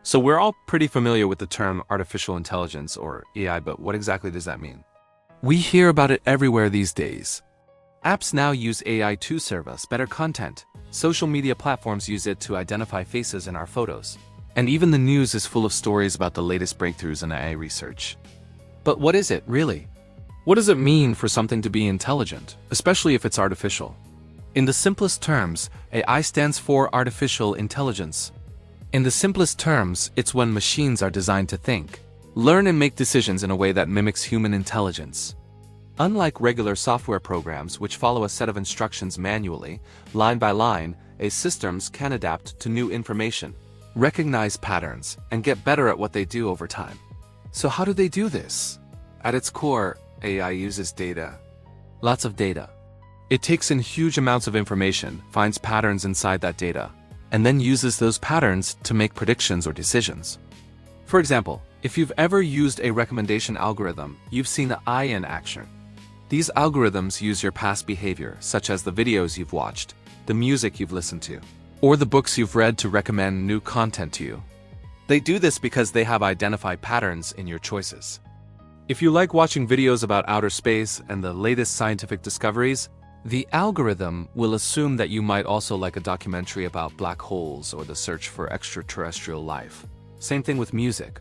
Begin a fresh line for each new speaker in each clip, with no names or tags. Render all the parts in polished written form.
So we're all pretty familiar with the term artificial intelligence or AI, but what exactly does that mean? We hear about it everywhere these days. Apps now use AI to serve us better content. Social media platforms use it to identify faces in our photos. And even the news is full of stories about the latest breakthroughs in AI research. But what is it, really? What does it mean for something to be intelligent, especially if it's artificial? In the simplest terms, AI stands for artificial intelligence. In the simplest terms, it's when machines are designed to think, learn and make decisions in a way that mimics human intelligence. Unlike regular software programs which follow a set of instructions manually, line by line, AI systems can adapt to new information, recognize patterns, and get better at what they do over time. So how do they do this? At its core, AI uses data. Lots of data. It takes in huge amounts of information, finds patterns inside that data, and then uses those patterns to make predictions or decisions. For example, if you've ever used a recommendation algorithm, you've seen the eye in action. These algorithms use your past behavior, such as the videos you've watched, the music you've listened to, or the books you've read to recommend new content to you. They do this because they have identified patterns in your choices. If you like watching videos about outer space and the latest scientific discoveries, the algorithm will assume that you might also like a documentary about black holes or the search for extraterrestrial life. Same thing with music.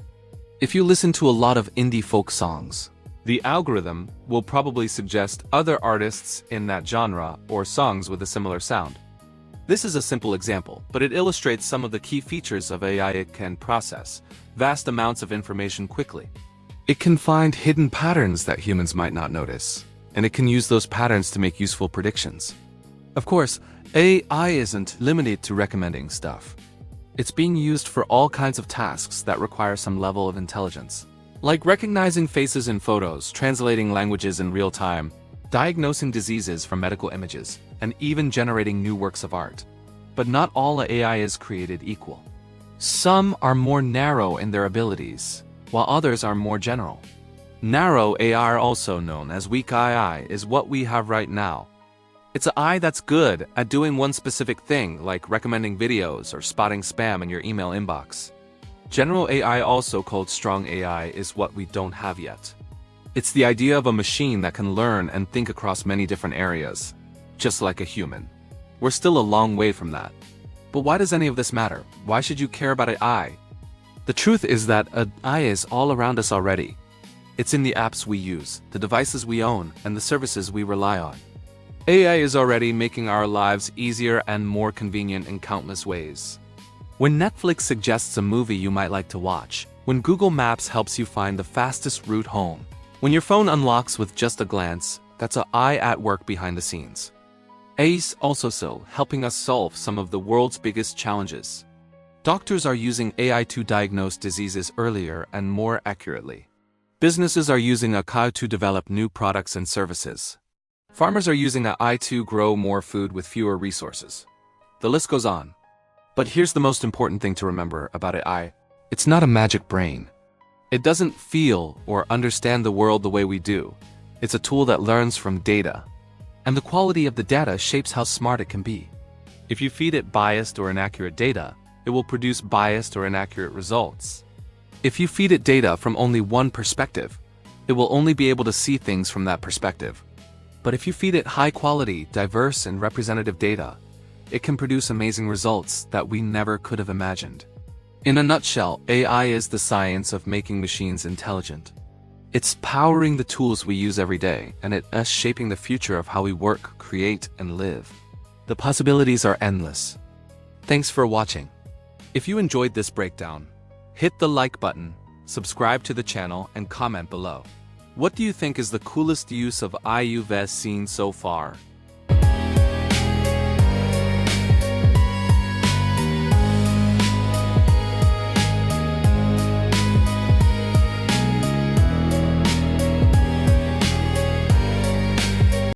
If you listen to a lot of indie folk songs, the algorithm will probably suggest other artists in that genre or songs with a similar sound. This is a simple example, but it illustrates some of the key features of AI. It can process vast amounts of information quickly. It can find hidden patterns that humans might not notice, and it can use those patterns to make useful predictions. Of course, AI isn't limited to recommending stuff. It's being used for all kinds of tasks that require some level of intelligence, like recognizing faces in photos, translating languages in real time, diagnosing diseases from medical images, and even generating new works of art. But not all AI is created equal. Some are more narrow in their abilities, while others are more general. Narrow AI, also known as weak AI, is what we have right now. It's an AI that's good at doing one specific thing, like recommending videos or spotting spam in your email inbox. General AI, also called strong AI, is what we don't have yet. It's the idea of a machine that can learn and think across many different areas, just like a human. We're still a long way from that. But why does any of this matter? Why should you care about AI? The truth is that AI is all around us already. It's in the apps we use, the devices we own, and the services we rely on. AI is already making our lives easier and more convenient in countless ways. When Netflix suggests a movie you might like to watch, when Google Maps helps you find the fastest route home, when your phone unlocks with just a glance, that's AI at work behind the scenes. AI's also helping us solve some of the world's biggest challenges. Doctors are using AI to diagnose diseases earlier and more accurately. Businesses are using iAKH to develop new products and services. Farmers are using AI to grow more food with fewer resources. The list goes on. But here's the most important thing to remember about AI. It's not a magic brain. It doesn't feel or understand the world the way we do. It's a tool that learns from data. And the quality of the data shapes how smart it can be. If you feed it biased or inaccurate data, it will produce biased or inaccurate results. If you feed it data from only one perspective, it will only be able to see things from that perspective. But if you feed it high-quality, diverse, and representative data, it can produce amazing results that we never could have imagined. In a nutshell, AI is the science of making machines intelligent. It's powering the tools we use every day, and it's shaping the future of how we work, create, and live. The possibilities are endless. Thanks for watching. If you enjoyed this breakdown, hit the like button, subscribe to the channel, and comment below. What do you think is the coolest use of AI you've seen so far?